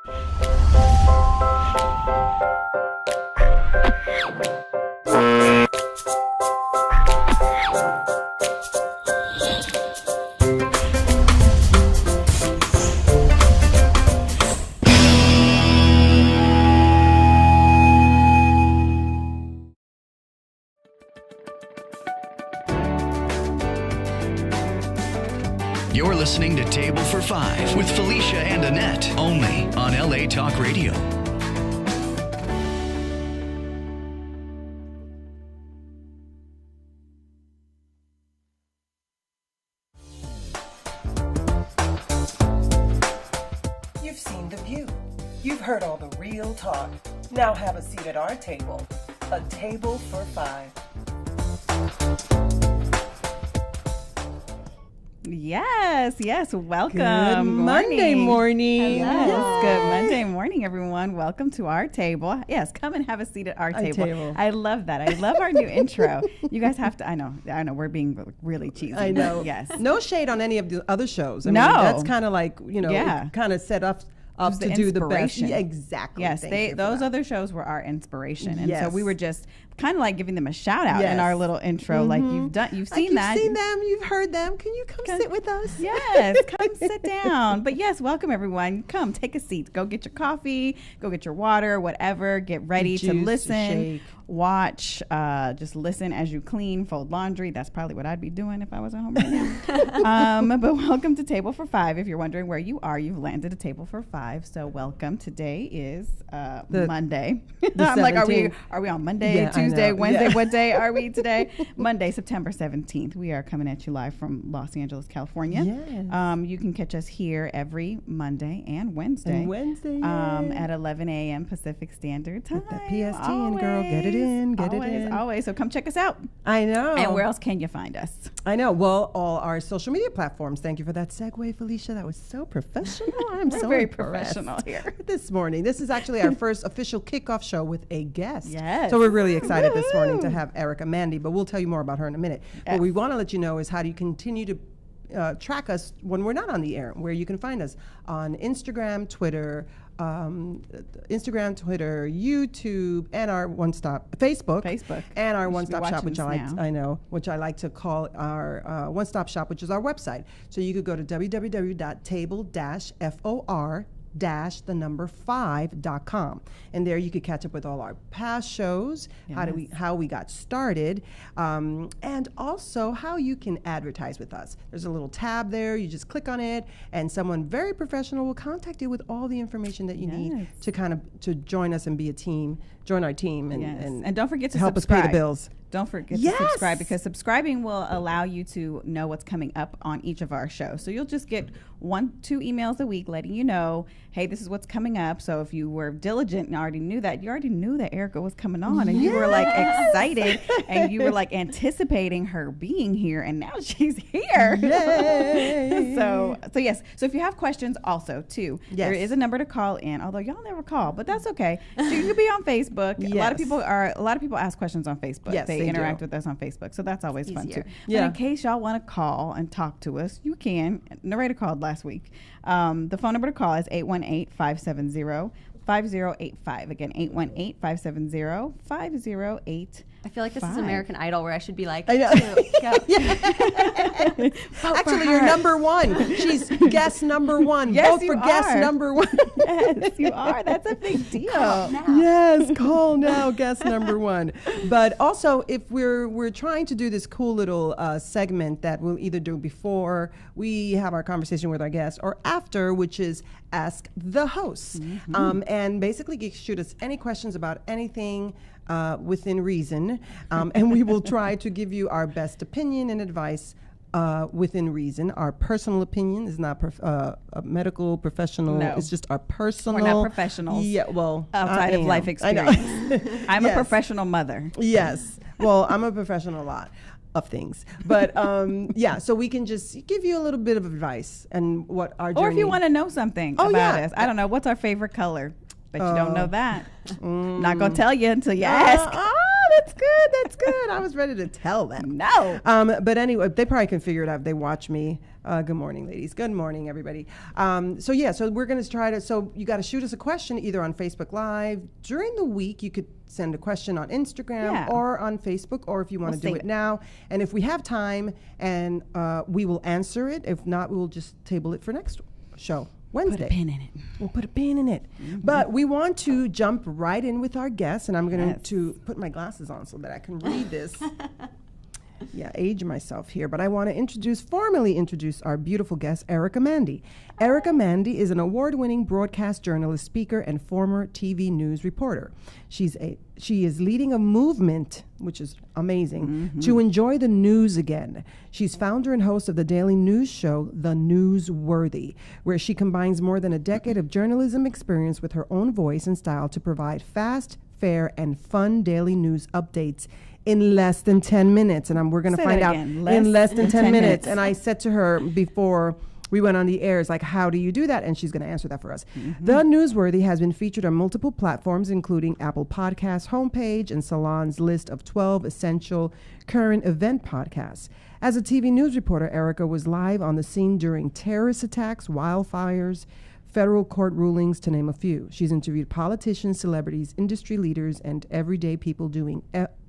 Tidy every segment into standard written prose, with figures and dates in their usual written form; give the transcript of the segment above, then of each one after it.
You're listening to Table for Five with Felicia and Annette, only on LA Talk Radio. You've seen the view. You've heard all the real talk. Now have a seat at our table. A table for five. Yes. Welcome. Good Monday morning. Yes. Good Monday morning, everyone. Welcome to our table. Yes, come and have a seat at our table. I love that. I love our new intro. You guys have to, I know, we're being really cheesy. I know. Yes. No shade on any of the other shows. I mean, No. that's kind of like, kind of set up to do the best. inspiration. Yeah, exactly. Yes, those other shows were our inspiration. And so we were just kind of like giving them a shout out in our little intro. Like you've seen that. You've seen them, you've heard them. Can you come sit with us? Yes, come sit down. But yes, welcome everyone. Come take a seat. Go get your coffee, go get your water, whatever. Get ready to listen, watch, just listen as you clean, fold laundry. That's probably what I'd be doing if I was at home right now. But welcome to Table for Five. If you're wondering where you are, you've landed at Table for Five. So welcome. Today is Monday. I'm like, are we on Monday? Yeah, Tuesday, Wednesday, what day are we today? Monday, September 17th. We are coming at you live from Los Angeles, California. Yes. You can catch us here every Monday and Wednesday. At 11 a.m. Pacific Standard Time. Get that PST in, girl. Get it in. Get it in. Always. So come check us out. I know. And where else can you find us? I know. Well, all our social media platforms. Thank you for that segue, Felicia. That was so professional. I'm We're so very impressed professional here. this morning. This is actually our first official kickoff show with a guest. Yes. So we're really excited this morning to have Erica Mandy, but we'll tell you more about her in a minute. What we want to let you know is how do you continue to track us when we're not on the air, where you can find us on Instagram, Twitter, YouTube, and our Facebook, and our one-stop shop, which I like to call our one-stop shop, which is our website. So you could go to www.table-for-5.com, and there you could catch up with all our past shows, how we got started, and also how you can advertise with us. There's a little tab there. You just click on it, and someone very professional will contact you with all the information that you need to join us and be a team, join our team, and don't forget to help subscribe. us pay the bills. Don't forget to subscribe, because subscribing will allow you to know what's coming up on each of our shows. So you'll just get 1-2 emails a week letting you know, hey, this is what's coming up. So if you were diligent and already knew that, Erica was coming on, and you were like excited and you were like anticipating her being here, and now she's here. Yay. So yes. So if you have questions also too, there is a number to call in, although y'all never call, but that's okay. So you could be on Facebook. Yes. A lot of people ask questions on Facebook. Yes, they interact with us on Facebook, so that's always fun too. Yeah. But in case y'all want to call and talk to us, you can. Narrator called last week. The phone number to call is 818-570-5085. Again, 818-570-5085. I feel like this is American Idol, where I should be like, I know. Actually, you're number one. She's guest number one. Yes, Vote for guest number one. Yes, you are. That's a big deal. Yes, call now, guest number one. But also, if we're trying to do this cool little segment that we'll either do before we have our conversation with our guest or after, which is Ask the Host. And basically shoot us any questions about anything within reason, and we will try to give you our best opinion and advice within reason. Our personal opinion is not a medical professional. No. It's just our personal. We're not professionals. Yeah, well, outside of life experience. I'm a professional mother. Yes. Well, I'm a professional a lot of things, but so we can just give you a little bit of advice and what our journey. Or if you want to know something about us, I don't know, what's our favorite color? Bet you don't know that. Not gonna tell you until you ask. That's good. I was ready to tell them. No. But anyway, they probably can figure it out if they watch me Good morning, ladies. Good morning, everybody. So we're going to try to, so you got to shoot us a question either on Facebook Live. During the week, you could send a question on Instagram or on Facebook, or if you want to do it now. And if we have time, and we will answer it. If not, we will just table it for next show. Wednesday. Put a pin in it. We'll put a pin in it. Mm-hmm. But we want to jump right in with our guests, and I'm going to put my glasses on so that I can read this. Age myself here, but I want to formally introduce our beautiful guest, Erica Mandy. Erica Mandy is an award-winning broadcast journalist, speaker, and former TV news reporter. She is leading a movement, which is amazing, to enjoy the news again. She's founder and host of the daily news show, theNewsWorthy, where she combines more than a decade of journalism experience with her own voice and style to provide fast, fair, and fun daily news updates in less than 10 minutes. And we're going to find out in less than 10 minutes. And I said to her before we went on the air, it's like, how do you do that? And she's going to answer that for us. The Newsworthy has been featured on multiple platforms, including Apple Podcasts homepage and Salon's list of 12 essential current event podcasts. As a TV news reporter, Erica was live on the scene during terrorist attacks, wildfires, federal court rulings, to name a few. She's interviewed politicians, celebrities, industry leaders, and everyday people doing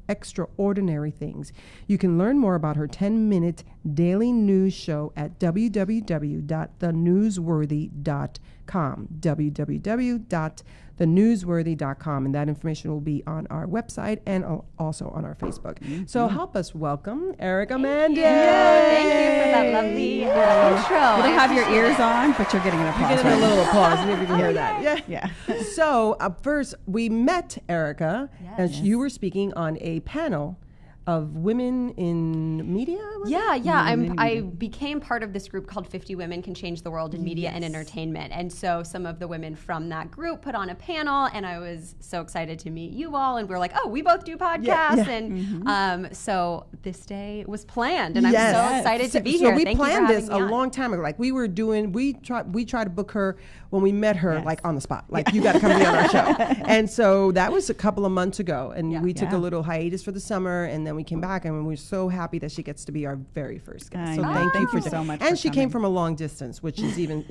extraordinary things. You can learn more about her 10-minute daily news show at www.thenewsworthy.com. www.thenewsworthy.com, and that information will be on our website and also on our Facebook. So help us welcome Erica Mandy. Thank you for that lovely intro. You don't have your ears on, but you're getting an applause. You're getting a little applause. Maybe you can hear that. Yeah. So first, we met Erica, and you were speaking on a panel of women in media? I became part of this group called 50 Women Can Change the World in Media and Entertainment. And so some of the women from that group put on a panel, and I was so excited to meet you all. And we were like, oh, we both do podcasts. And so this day was planned, and I'm so excited to be here. So we planned this a long time ago. Like we tried to book her when we met her, like on the spot. Like, you got to come be on our show. And so that was a couple of months ago. And we took a little hiatus for the summer, and then we came back, and we're so happy that she gets to be our very first guest. So thank you so much. And she came from a long distance, which is even,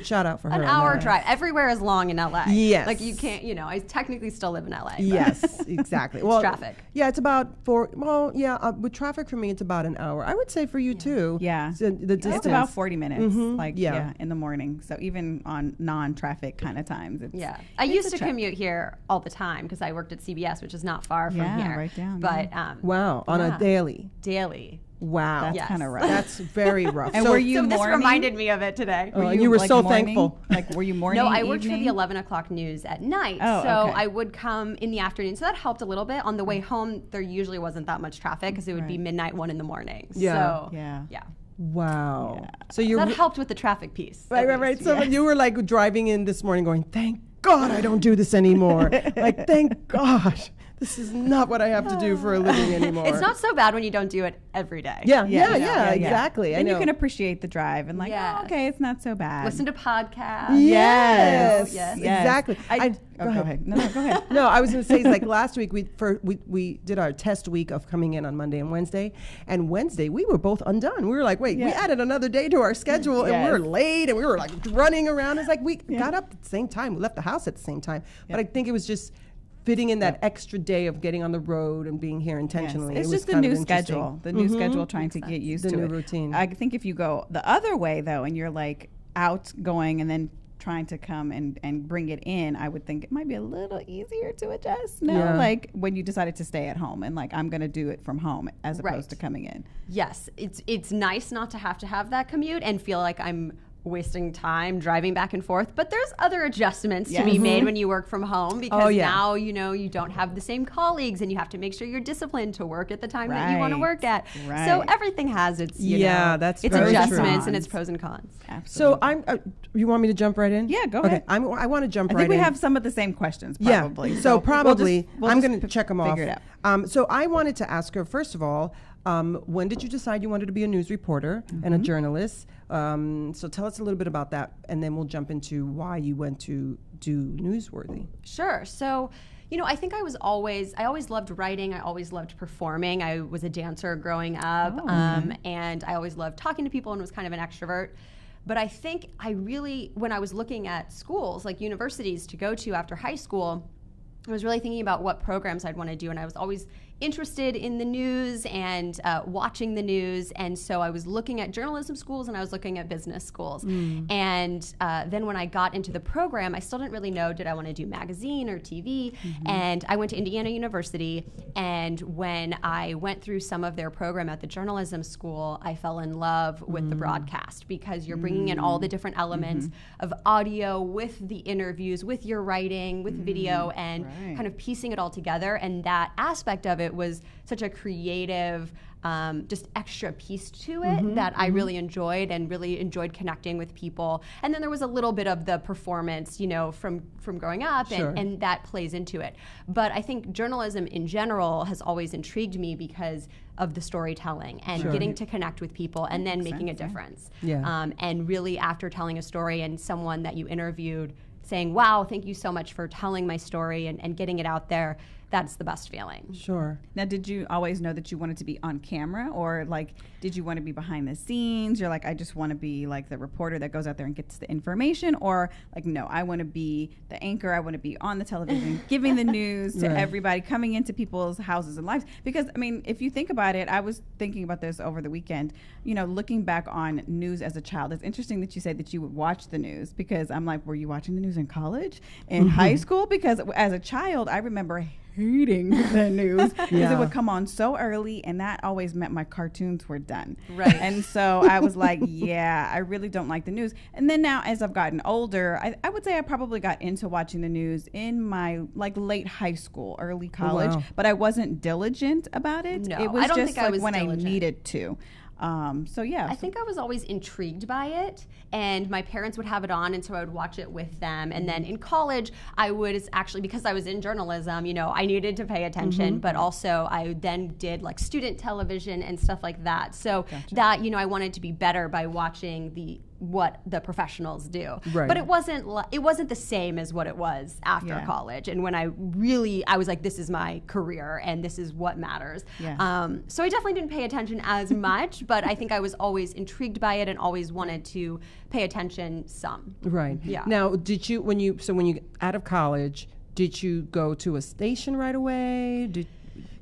shout out for her. An hour drive. Everywhere is long in LA. Yes. Like you can't, I technically still live in LA. Yes, exactly. Well, traffic. Yeah, it's about with traffic for me, it's about an hour. I would say for you too. Yeah. So the distance. It's about 40 minutes, in the morning. So even on non-traffic kind of times. I used to commute here all the time because I worked at CBS, which is not far from here. Right down. But on a daily. Wow. That's kind of rough. That's very rough. And were you this reminded me of it today. You were so thankful. Like, were you morning? No, I worked for the 11 o'clock news at night. I would come in the afternoon. So that helped a little bit. On the way home, there usually wasn't that much traffic because it would be midnight, 1 in the morning. Yeah. So, yeah. Wow. Yeah. So that helped with the traffic piece. Right. So you were like driving in this morning going, thank God I don't do this anymore. Like, thank God. This is not what I have to do for a living anymore. It's not so bad when you don't do it every day. Yeah, exactly. And you can appreciate the drive and okay, it's not so bad. Listen to podcasts. Yes, exactly. Go ahead. No, go ahead. No, I was going to say, like last week we did our test week of coming in on Monday and Wednesday. And Wednesday we were both undone. We were like, wait, we added another day to our schedule, and we were late, and we were like running around. It's like we got up at the same time. We left the house at the same time. But I think it was just fitting in that extra day of getting on the road and being here intentionally. It's just the new schedule. The new schedule, trying to get used to the new it. routine. I think if you go the other way though, and you're like outgoing and then trying to come and bring it in, I would think it might be a little easier to adjust. Like when you decided to stay at home and like, I'm going to do it from home as opposed to coming in. Yes, it's nice not to have that commute and feel like I'm wasting time driving back and forth, but there's other adjustments to be made when you work from home because now you don't have the same colleagues, and you have to make sure you're disciplined to work at the time that you want to work at. So everything has its that's its adjustments and its pros and cons. Absolutely. So I'm you want me to jump right in? Yeah, go ahead. I want to jump right in. I think we have some of the same questions probably. So probably we'll I'm going to check them off. Figure it out. So I wanted to ask her, first of all, when did you decide you wanted to be a news reporter and a journalist? So tell us a little bit about that, and then we'll jump into why you went to do Newsworthy. Sure. So, I think I always loved writing. I always loved performing. I was a dancer growing up, and I always loved talking to people and was kind of an extrovert. But I think when I was looking at schools, like universities to go to after high school, I was really thinking about what programs I'd want to do, and I was always interested in the news and watching the news, and so I was looking at journalism schools and I was looking at business schools. And then when I got into the program, I still didn't really know, did I want to do magazine or TV? And I went to Indiana University, and when I went through some of their program at the journalism school, I fell in love with the broadcast, because you're bringing in all the different elements of audio with the interviews, with your writing, with video, and kind of piecing it all together. And that aspect of it was such a creative, just extra piece to it that I really enjoyed, and really enjoyed connecting with people. And then there was a little bit of the performance, from growing up, and that plays into it. But I think journalism in general has always intrigued me because of the storytelling and getting to connect with people and then making a difference. And really, after telling a story and someone that you interviewed saying, wow, thank you so much for telling my story and getting it out there, that's the best feeling. Now, did you always know that you wanted to be on camera, or did you want to be behind the scenes? You're like, I just want to be like the reporter that goes out there and gets the information, or no, I want to be the anchor. I want to be on the television, giving the news to everybody, coming into people's houses and lives. Because if you think about it, I was thinking about this over the weekend. Looking back on news as a child, it's interesting that you say that you would watch the news, because I'm like, were you watching the news in college, in high school? Because as a child, I remember hating the news because it would come on so early, and that always meant my cartoons were done. And so I was like, I really don't like the news. And then now, as I've gotten older, I would say I probably got into watching the news in my late high school, early college, but I wasn't diligent about it. No, it was I don't just think I was when diligent. I needed to. I think I was always intrigued by it, and my parents would have it on, and so I would watch it with them. And then in college, I would actually, because I was in journalism, I needed to pay attention, but also I then did student television and stuff like that. So that, I wanted to be better by watching what the professionals do. But it wasn't the same as what it was after college. And when I was like, this is my career and this is what matters. So I definitely didn't pay attention as much, but I think I was always intrigued by it and always wanted to pay attention some. Now, did you, when you out of college, did you go to a station right away?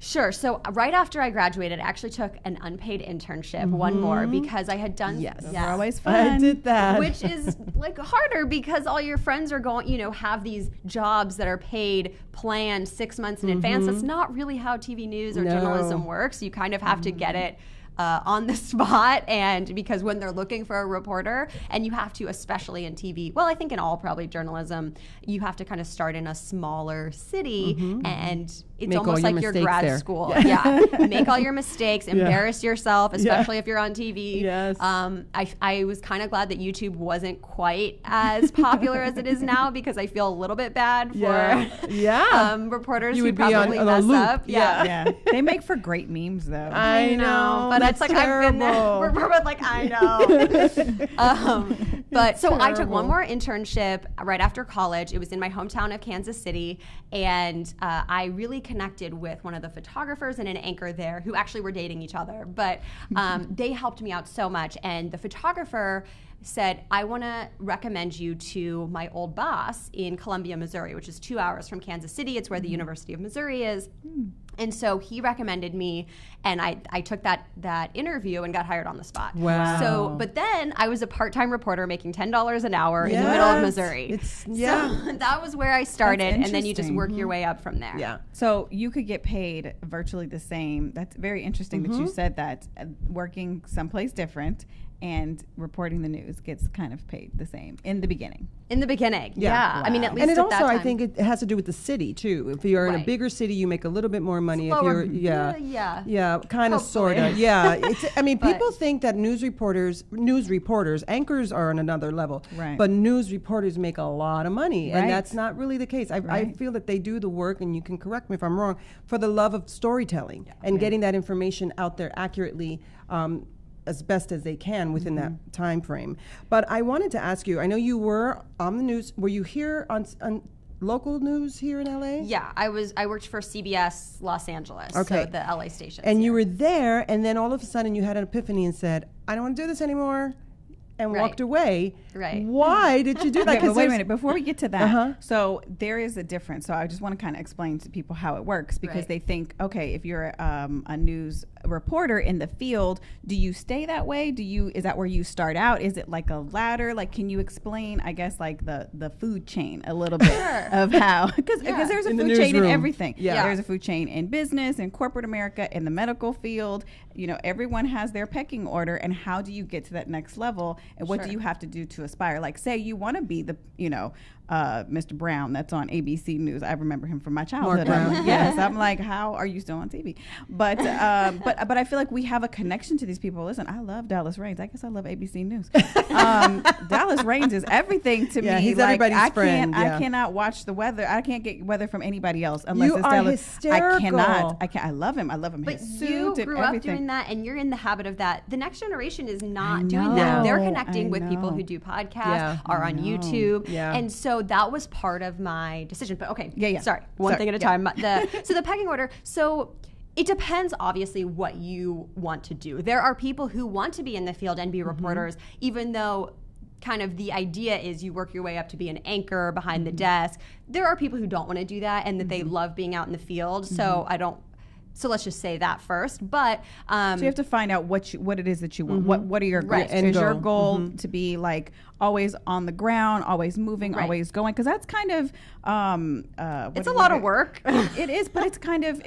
Sure. So right after I graduated, I actually took an unpaid internship, one more, because I had done. Those are always fun. I did that. Which is harder because all your friends are going, have these jobs that are paid, planned 6 months in advance. That's not really how TV news or journalism works. You kind of have to get it on the spot, and because when they're looking for a reporter, and you have to, especially in TV, well, I think in all probably journalism, you have to kind of start in a smaller city, and it's make almost like your grad there. school. Make all your mistakes, embarrass yourself, especially if you're on TV. I was kind of glad that YouTube wasn't quite as popular as it is now, because I feel a little bit bad for reporters who probably mess up. They make for great memes, though. I know, but it's like terrible. I've been there. We're like, I know. But so I took one more internship right after college. It was in my hometown of Kansas City, and I really connected with one of the photographers and an anchor there who actually were dating each other. But they helped me out so much, and the photographer said, I want to recommend you to my old boss in Columbia, Missouri, which is 2 hours from Kansas City. It's where the University of Missouri is. And so he recommended me, and I took that interview and got hired on the spot. Wow. So, but then I was a part-time reporter making $10 an hour in the middle of Missouri. So that was where I started, and then you just work your way up from there. So you could get paid virtually the same. That's very interesting that you said that. Working someplace different and reporting the news gets kind of paid the same in the beginning. In the beginning, wow. I mean, at least and it at also, that time. I think it has to do with the city too. If you're in a bigger city, you make a little bit more money. Slower, if you're, kind of, sort of, It's, I mean, people think that news reporters, anchors are on another level, but news reporters make a lot of money, and that's not really the case. I feel that they do the work, and you can correct me if I'm wrong, for the love of storytelling and getting that information out there accurately. As best as they can within that time frame. But I wanted to ask you, I know you were on the news, were you here on local news here in LA? Yeah, I worked for CBS Los Angeles, Okay. so the LA station. And you were there, and then all of a sudden you had an epiphany and said, I don't want to do this anymore, and Right. walked away. Right. Why did you do that? Okay, but wait a there's- minute. Before we get to that, Uh-huh. so there is a difference. So I just want to kind of explain to people how it works, because Right. they think, okay, if you're a news reporter in the field, do you stay that way? Is that where you start out? Is it like a ladder? Like, can you explain, I guess, like the food chain a little bit of how, because there's a In the food chain in newsroom. everything. Yeah. There's a food chain in business, in corporate America, in the medical field. Everyone has their pecking order, and how do you get to that next level? And what do Sure. you have to do to aspire? Like, say you want to be the, Mr. Brown that's on ABC News. I remember him from my childhood. Brown. I'm like, yes, I'm like, how are you still on TV? But I feel like we have a connection to these people. Listen, I love Dallas Raines. I guess I love ABC News. Dallas Raines is everything to Yeah, me. he's like, everybody's friend, I yeah. cannot watch the weather. I can't get weather from anybody else unless You it's are Dallas. hysterical. I cannot. I can't. I love him. I love him. But His you suit and grew up everything. doing that, and you're in the habit of that. The next generation is not doing know. that. They're I connecting with people know. who do podcasts, Yeah. are on YouTube, Yeah. and so that was part of my decision. But okay, Yeah. sorry, one Sorry, thing at a yeah. time. So the pecking order. So it depends, obviously, what you want to do. There are people who want to be in the field and be reporters, even though kind of the idea is you work your way up to be an anchor behind the desk. There are people who don't want to do that and that they love being out in the field. So let's just say that first. But So you have to find out what it is that you want. What are your goals? Right. End Is your goal. goal to be like always on the ground, always moving, Right. always going? Because that's kind of it's a lot of work. It is, but it's kind of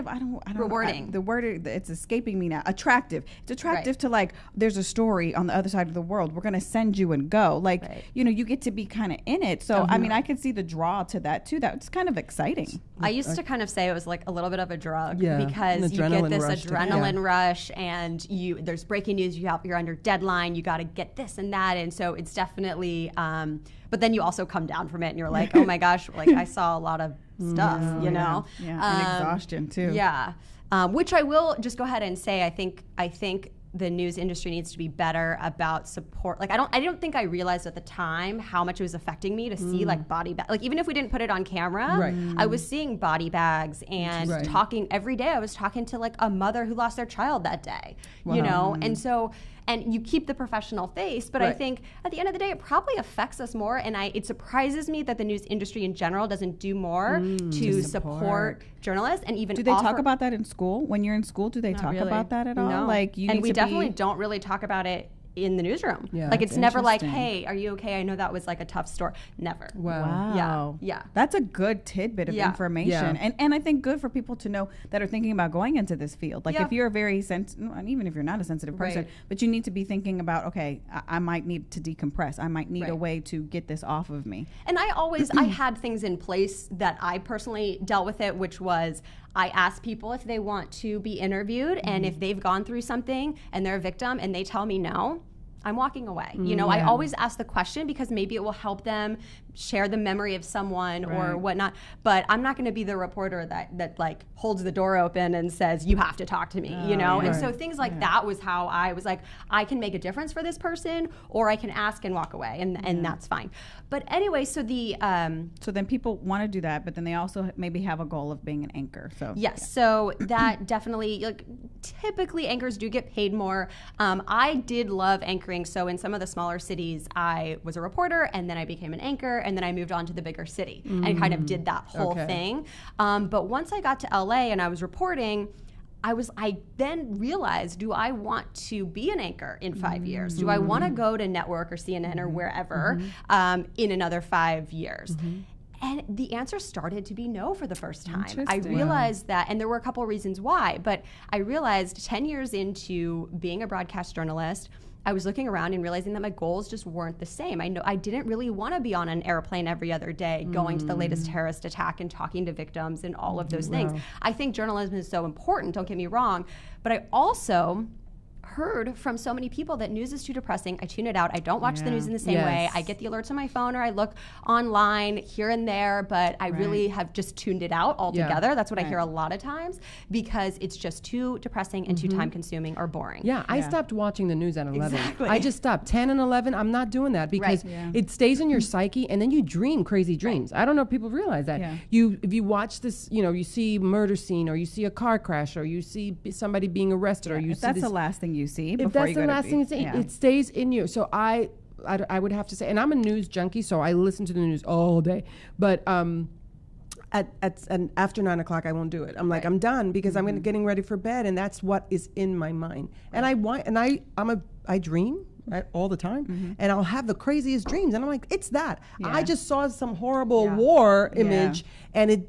I don't Rewarding. the word it's escaping me now. Attractive. It's attractive to, like, there's a story on the other side of the world. We're gonna send you and go. Like, Right. you get to be kind of in it. So I mean, I could see the draw to that too. That's kind of exciting. I used to kind of say it was like a little bit of a drug Yeah, because an you get adrenaline this rush to- adrenaline rush, and there's breaking news. You're under deadline. You got to get this and that, and so it's definitely. But then you also come down from it, and you're like, oh my gosh, like I saw a lot of stuff, you know. Yeah, and exhaustion too. Yeah, which I will just go ahead and say. I think the news industry needs to be better about support. Like I don't think I realized at the time how much it was affecting me to see like body bag. Like even if we didn't put it on camera, Right. I was seeing body bags and Right. talking every day. I was talking to like a mother who lost their child that day, you know? And so, and you keep the professional face, but I Right. think at the end of the day, it probably affects us more. And it surprises me that the news industry in general doesn't do more to support journalists and even Do they talk offer- about that in school? When you're in school, do they Not talk really. about that at all? No. Like, you and need we to definitely be, don't really talk about it in the newsroom. Yeah, like that's it's never like, interesting. hey, are you okay? I know that was like a tough story. Never. Wow. Wow. Yeah. That's a good tidbit of Yeah. information. Yeah. And I think good for people to know that are thinking about going into this field. Like Yeah. if you're a very and even if you're not a sensitive person, Right. but you need to be thinking about, okay, I might need to decompress. I might need a Right. way to get this off of me. And I had things in place that I personally dealt with it, which was I ask people if they want to be interviewed, and if they've gone through something and they're a victim and they tell me no, I'm walking away. You know, I always ask the question because maybe it will help them share the memory of someone or whatnot. But I'm not going to be the reporter that like holds the door open and says, you have to talk to me, you know? And so things like that was how I was like, I can make a difference for this person, or I can ask and walk away, and that's fine. But anyway, so the... So then people want to do that, but then they also maybe have a goal of being an anchor. So Yes, so that definitely, like, typically anchors do get paid more. I did love anchoring, so in some of the smaller cities, I was a reporter, and then I became an anchor, and then I moved on to the bigger city and kind of did that whole thing. But once I got to LA and I was reporting, I then realized, do I want to be an anchor in 5 years? Do I want to go to network or CNN or wherever in another 5 years? And the answer started to be no for the first time. I Interesting. realized that, and there were a couple of reasons why, but I realized 10 years into being a broadcast journalist, I was looking around and realizing that my goals just weren't the same. I know I didn't really want to be on an airplane every other day, going to the latest terrorist attack and talking to victims and all of those things. I think journalism is so important, don't get me wrong, but I also heard from so many people that news is too depressing. I tune it out. I don't watch the news in the same way. I get the alerts on my phone, or I look online here and there, but I really have just tuned it out altogether. That's what I hear a lot of times, because it's just too depressing and too time consuming or boring. I stopped watching the news at 11. Exactly. I just stopped. 10 and 11, I'm not doing that, because it stays in your psyche, and then you dream crazy dreams. I don't know if people realize that. If you watch this, you see a murder scene, or you see a car crash, or you see somebody being arrested, or you see that's the last thing you see. If that's the last thing you see, it stays in you. So I would have to say, and I'm a news junkie, so I listen to the news all day. But after 9 o'clock, I won't do it. I'm like, I'm done, because I'm getting ready for bed, and that's what is in my mind. And I dream all the time, and I'll have the craziest dreams, and I'm like, it's that. I just saw some horrible war image, and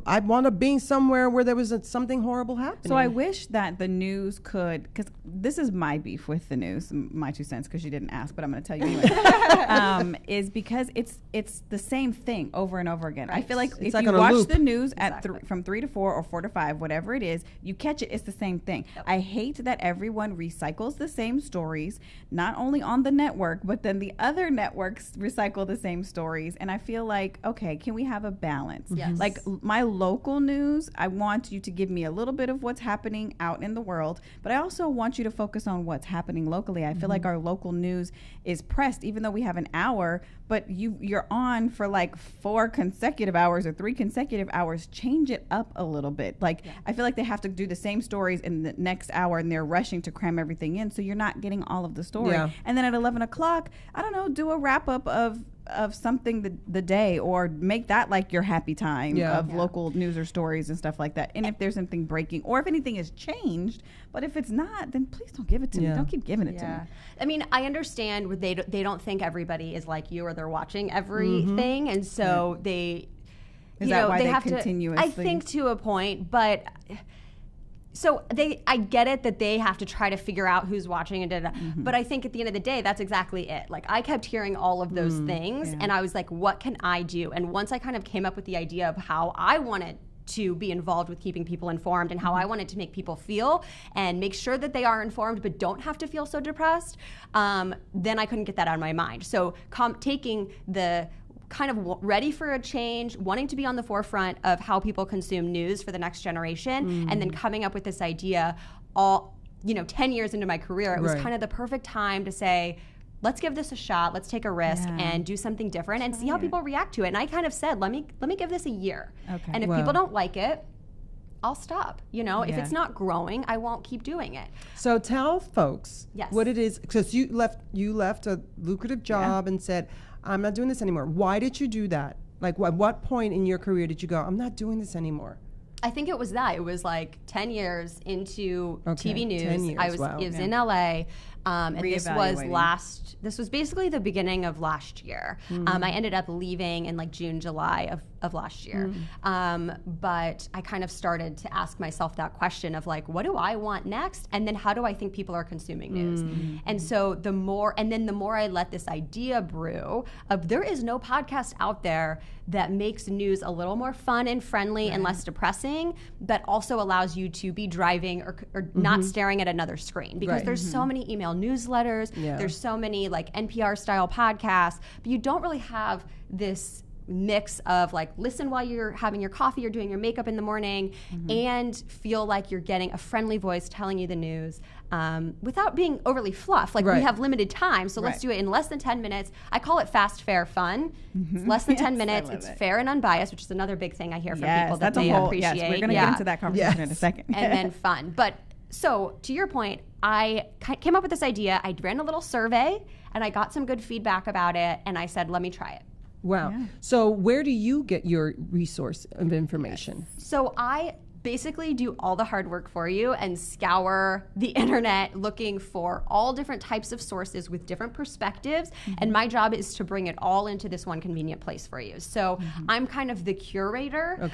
I wound up being somewhere where there was something horrible happening. So I wish that the news could, because this is my beef with the news, my 2 cents, because you didn't ask, but I'm going to tell you anyway, is because it's the same thing over and over again. I feel like if you watch the news at from 3 to 4 or 4 to 5, whatever it is, you catch it, it's the same thing. I hate that everyone recycles the same stories, not only on the network, but then the other networks recycle the same stories. And I feel like, okay, can we have a balance? Yes. Like my local news, I want you to give me a little bit of what's happening out in the world, but I also want you to focus on what's happening locally. I feel like our local news is pressed, even though we have an hour, but you're on for like 4 consecutive hours or 3 consecutive hours. Change it up a little bit. Like I feel like they have to do the same stories in the next hour, and they're rushing to cram everything in, so you're not getting all of the story. And then at 11 o'clock, I don't know, do a wrap up of something the day, or make that like your happy time of local news or stories and stuff like that. And if there's something breaking, or if anything has changed, but if it's not, then please don't give it to me. Don't keep giving it to me. I mean, I understand they don't think everybody is like you, or they're watching everything, and so they Is that why they they have continuously? I think to a point, but so I get it that they have to try to figure out who's watching and but I think at the end of the day, that's exactly it. Like I kept hearing all of those things, and I was like, what can I do? And once I kind of came up with the idea of how I wanted to be involved with keeping people informed, and how I wanted to make people feel and make sure that they are informed but don't have to feel so depressed, then I couldn't get that out of my mind. So taking the kind of ready for a change, wanting to be on the forefront of how people consume news for the next generation, and then coming up with this idea 10 years into my career, it was kind of the perfect time to say, let's give this a shot, let's take a risk and do something different and see how people react to it. And I kind of said, let me give this a year. Okay. And if people don't like it, I'll stop. If it's not growing, I won't keep doing it. So tell folks what it is, because you left a lucrative job and said, I'm not doing this anymore. Why did you do that? Like, at what point in your career did you go, I'm not doing this anymore? I think it was that. It was like 10 years into TV news. 10 years, I was in LA. And this was basically the beginning of last year. I ended up leaving in like June, July of last year. But I kind of started to ask myself that question of like, what do I want next? And then how do I think people are consuming news? And so the more I let this idea brew of there is no podcast out there that makes news a little more fun and friendly and less depressing, that also allows you to be driving or not staring at another screen, because there's so many email newsletters, there's so many like NPR style podcasts, but you don't really have this mix of like listen while you're having your coffee or doing your makeup in the morning and feel like you're getting a friendly voice telling you the news without being overly fluff. Like we have limited time, so let's do it in less than 10 minutes. I call it fast, fair, fun. It's less than 10 minutes. It's fair and unbiased, which is another big thing I hear from people that they appreciate. Yes, we're going to get into that conversation in a second. And then fun. But so to your point, I came up with this idea. I ran a little survey and I got some good feedback about it, and I said, let me try it. Wow. Yeah. So where do you get your resource of information? So I basically do all the hard work for you and scour the internet looking for all different types of sources with different perspectives. And my job is to bring it all into this one convenient place for you. So I'm kind of the curator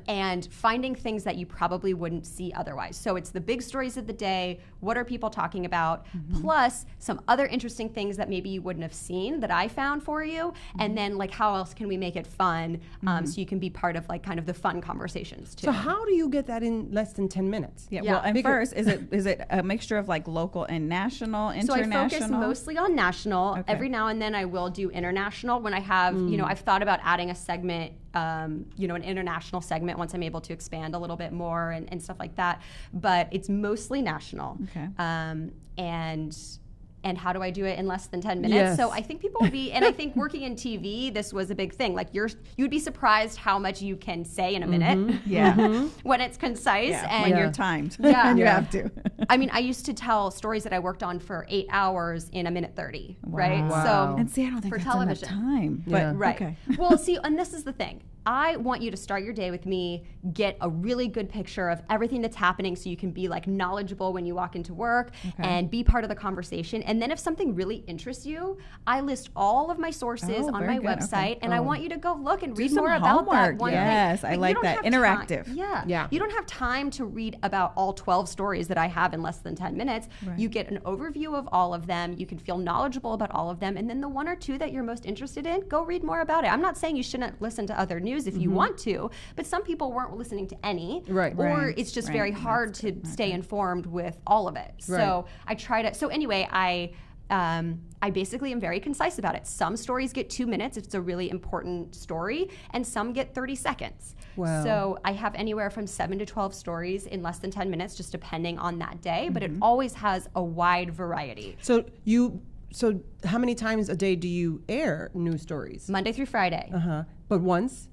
and finding things that you probably wouldn't see otherwise. So it's the big stories of the day. What are people talking about? Plus some other interesting things that maybe you wouldn't have seen that I found for you. And then like how else can we make it fun so you can be part of like kind of the fun conversations too. So how do do you get that in less than 10 minutes? Yeah. Well, and first, is it a mixture of like local and national, international? So I focus mostly on national. Okay. Every now and then I will do international when I have, I've thought about adding a segment, an international segment once I'm able to expand a little bit more and stuff like that. But it's mostly national. Okay. And how do I do it in less than 10 minutes? Yes. So I think people would be, and I think working in TV, this was a big thing. Like you'd be surprised how much you can say in a minute. Yeah. When it's concise and when you're timed. Yeah. You have to. I mean, I used to tell stories that I worked on for 8 hours in 1:30, right? Wow. So And see, I don't think for that's television. enough time. Yeah. But Right. okay. Well, see, and this is the thing. I want you to start your day with me, get a really good picture of everything that's happening so you can be like knowledgeable when you walk into work and be part of the conversation. And then if something really interests you, I list all of my sources on very my good. website Okay. and I want you to go look and read some more about that homework. one Yes, thing. I But like you don't that. have time- Interactive. Yeah. You don't have time to read about all 12 stories that I have in less than 10 minutes. Right. You get an overview of all of them. You can feel knowledgeable about all of them. And then the one or two that you're most interested in, go read more about it. I'm not saying you shouldn't listen to other news if you want to, but some people weren't listening to any. Right. Or Right. it's just Right. very hard to stay informed with all of it. So I try to, so anyway, I basically am very concise about it. Some stories get 2 minutes if it's a really important story, and some get 30 seconds. Wow. So I have anywhere from 7 to 12 stories in less than 10 minutes, just depending on that day, but it always has a wide variety. So how many times a day do you air news stories? Monday through Friday. But once?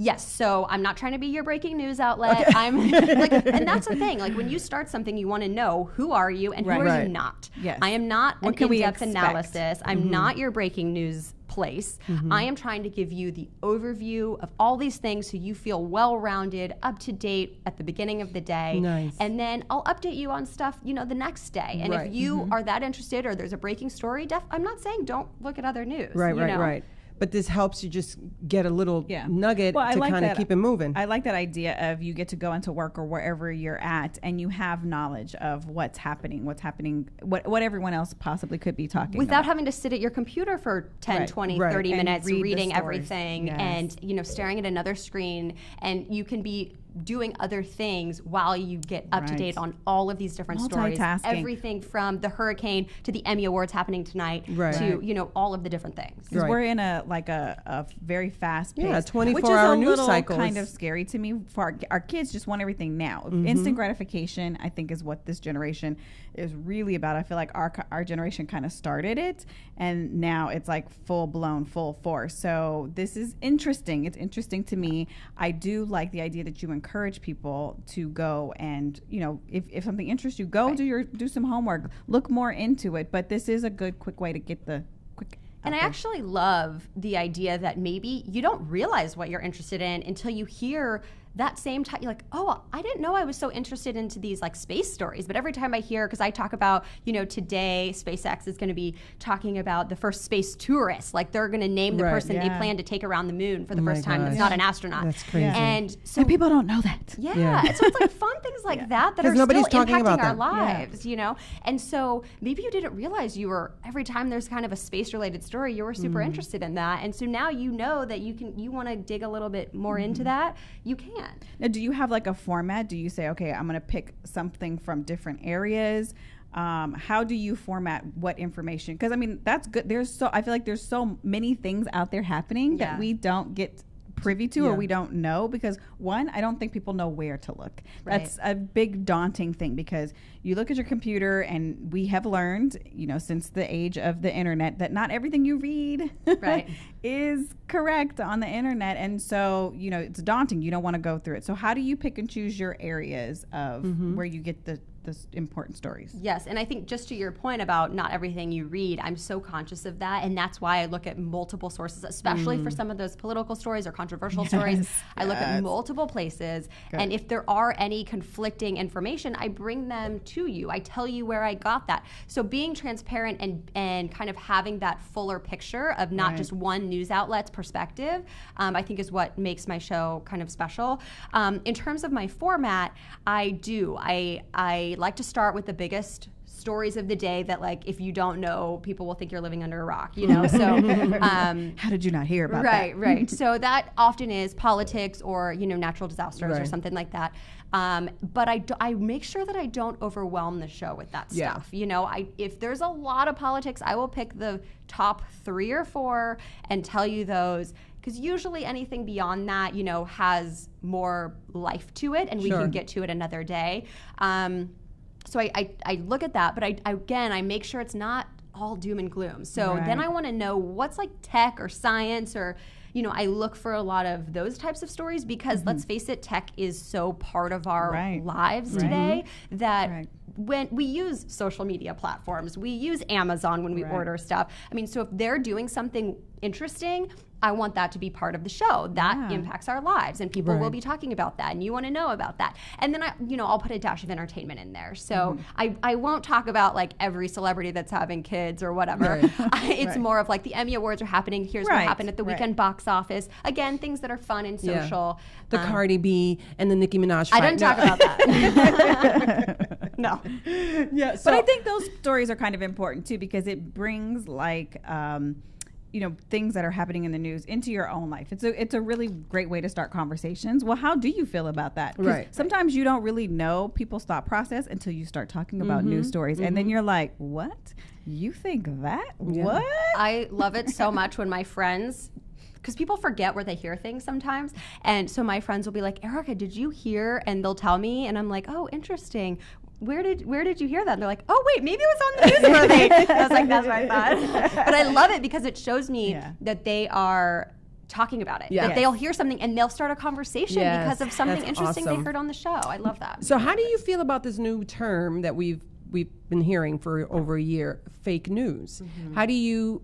Yes, so I'm not trying to be your breaking news outlet. I'm like, and that's the thing. Like when you start something, you want to know who are you and who are Right. you not. Yes. I am not What an can we in-depth expect? analysis. I'm not your breaking news place. I am trying to give you the overview of all these things so you feel well-rounded, up to date at the beginning of the day. Nice. And then I'll update you on stuff, the next day. And Right. if you are that interested or there's a breaking story, I'm not saying don't look at other news. Right. But this helps you just get a little nugget Well, I to like kind of that. keep it moving. I like that idea of you get to go into work or wherever you're at and you have knowledge of what's happening, what everyone else possibly could be talking without about. having to sit at your computer for 10, Right. 20, Right. 30 And minutes read the reading stories. everything Yes. and staring at another screen, and you can be doing other things while you get up to Right. date on all of these different stories. Multitasking. Everything from the hurricane to the Emmy Awards happening tonight Right. to all of the different things. Because Right. we're in a very fast pace, Yeah, 24-hour which is a news little cycle kind is- of scary to me. For our kids, just want everything now. Mm-hmm. Instant gratification, I think, is what this generation is really about. I feel like our generation kind of started it, and now it's like full blown, full force. So this is interesting. It's interesting to me. I do like the idea that you encourage people to go and if something interests you, go do some homework, look more into it. But this is a good quick way to get the quick. And I actually love the idea that maybe you don't realize what you're interested in until you hear that same time. You're like, oh, I didn't know I was so interested into these like space stories. But every time I hear, because I talk about, today SpaceX is going to be talking about the first space tourist. Like they're going to name the Right. person they Yeah. plan to take around the moon for the my first time that's gosh. not an astronaut. That's crazy. And so And people don't know that. yeah. So it's like fun things like that 'Cause are nobody's still talking impacting about our them. lives, And so maybe you didn't realize every time there's kind of a space related story, you were super interested in that. And so now you know that you want to dig a little bit more into that, you can. Now, do you have like a format? Do you say, okay, I'm going to pick something from different areas? How do you format what information? Because I mean, that's good. I feel like there's so many things out there happening that Yeah. we don't get privy to Yeah. or we don't know, because one, I don't think people know where to look. Right. That's a big daunting thing, because you look at your computer, and we have learned, since the age of the internet, that not everything you read Right. is correct on the internet. And so, it's daunting. You don't want to go through it. So how do you pick and choose your areas of where you get the important stories? Yes, and I think just to your point about not everything you read, I'm so conscious of that, and that's why I look at multiple sources, especially for some of those political stories or controversial stories. I look at multiple places, and if there are any conflicting information, I bring them to you. I tell you where I got that. So being transparent and kind of having that fuller picture of not just one news outlet's perspective, I think is what makes my show kind of special. In terms of my format, I like to start with the biggest stories of the day that, like, if you don't know, people will think you're living under a rock, you know? So, how did you not hear about that? Right. So that often is politics or, you know, natural disasters or something like that. But I make sure that I don't overwhelm the show with that stuff. You know, if there's a lot of politics, I will pick the top 3 or 4 and tell you those. Because usually anything beyond that, you know, has more life to it, and we can get to it another day. So I look at that, but I make sure it's not all doom and gloom. So then I want to know what's like tech or science, or, you know, I look for a lot of those types of stories because let's face it, tech is so part of our lives today that when we use social media platforms, we use Amazon when we order stuff. I mean, so if they're doing something interesting, I want that to be part of the show. That impacts our lives, and people will be talking about that, and you want to know about that. And then I'll put a dash of entertainment in there. So I won't talk about like every celebrity that's having kids or whatever. It's more of like the Emmy Awards are happening. Here's what happened at the weekend box office. Again, things that are fun and social. The Cardi B and the Nicki Minaj fight. I didn't talk about that. No. Yeah. But I think those stories are kind of important too, because it brings like you know, things that are happening in the news into your own life. It's a really great way to start conversations. Well, how do you feel about that? Sometimes you don't really know people's thought process until you start talking about news stories, and then you're like, what? You think that? What? I love it so much when my friends, because people forget where they hear things sometimes. And so my friends will be like, Erica, did you hear? And they'll tell me, and I'm like, oh, interesting. Where did you hear that? And they're like, oh, wait, maybe it was on the NewsWorthy. I was like, that's what I thought. But I love it because it shows me that they are talking about it. That they'll hear something and they'll start a conversation because of something interesting they heard on the show. I love that. So how do you feel about this new term that we've been hearing for over a year, fake news? How do you,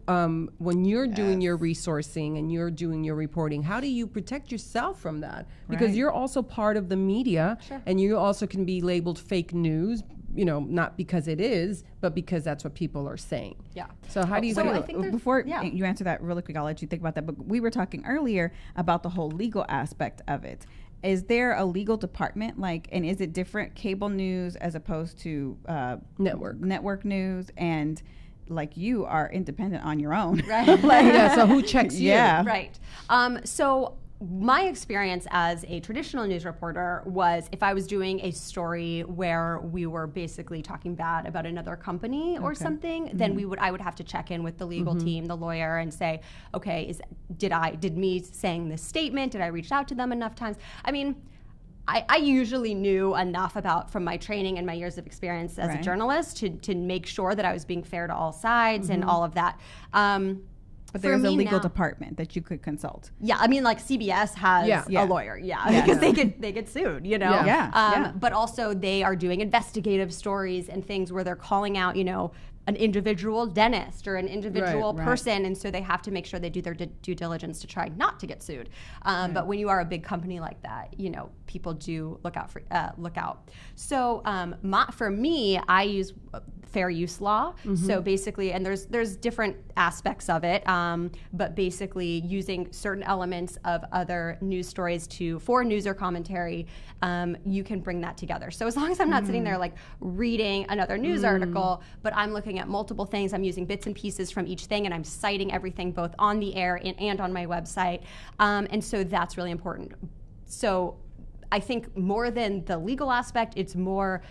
when you're doing your resourcing and you're doing your reporting, how do you protect yourself from that? Because you're also part of the media, and you also can be labeled fake news, you know, not because it is, but because that's what people are saying. Yeah. So how do you feel? I think before you answer that really quick, I'll let you think about that. But we were talking earlier about the whole legal aspect of it. Is there a legal department, like, and is it different cable news as opposed to network news? And like, you are independent on your own, right? So who checks you? Right. So my experience as a traditional news reporter was if I was doing a story where we were basically talking bad about another company or something, then I would have to check in with the legal team, the lawyer, and say, okay, did me saying this statement, did I reach out to them enough times? I mean, I usually knew enough from my training and my years of experience as a journalist to make sure that I was being fair to all sides and all of that. But there's a legal department that you could consult. Yeah, I mean, like CBS has a lawyer, because they get sued, you know. But also they are doing investigative stories and things where they're calling out, you know, an individual dentist or an individual person, and so they have to make sure they do their due diligence to try not to get sued. But when you are a big company like that, you know, people do look out. So for me, I use fair use law. So basically, and there's different aspects of it, but basically using certain elements of other news stories for news or commentary, you can bring that together. So as long as I'm not sitting there like reading another news article, but I'm looking at multiple things, I'm using bits and pieces from each thing, and I'm citing everything both on the air and on my website, and so that's really important. So I think more than the legal aspect, it's more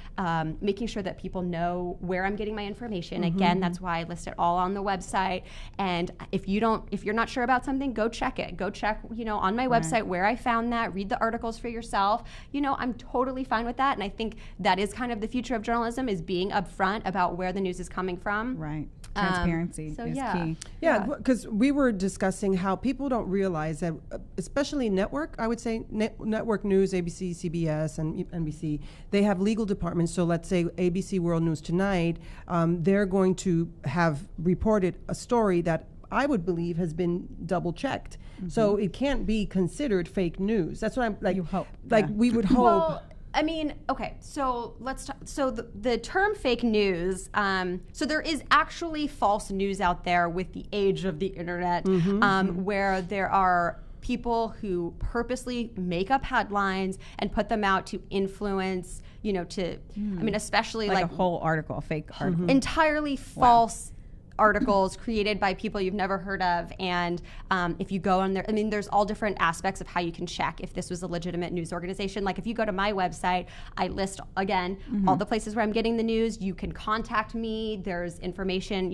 making sure that people know where I'm getting my information. Again, that's why I list it all on the website. And if you're not sure about something, go check it. Go check, you know, on my website where I found that. Read the articles for yourself. You know, I'm totally fine with that. And I think that is kind of the future of journalism, is being upfront about where the news is coming from. Right. Transparency is key. Yeah, because we were discussing how people don't realize that, especially network, I would say network news, ABC, CBS, and NBC, they have legal departments. So let's say ABC World News Tonight, they're going to have reported a story that I would believe has been double checked. So it can't be considered fake news. That's what I'm like. You hope. Like we would hope. Well, I mean, okay, so let's talk. So the term fake news, so there is actually false news out there with the age of the internet, where there are people who purposely make up headlines and put them out to influence, I mean, especially like a whole article, a fake article. Entirely false articles created by people you've never heard of. And if you go on there, I mean, there's all different aspects of how you can check if this was a legitimate news organization. Like if you go to my website, I list, again, all the places where I'm getting the news. You can contact me. There's information,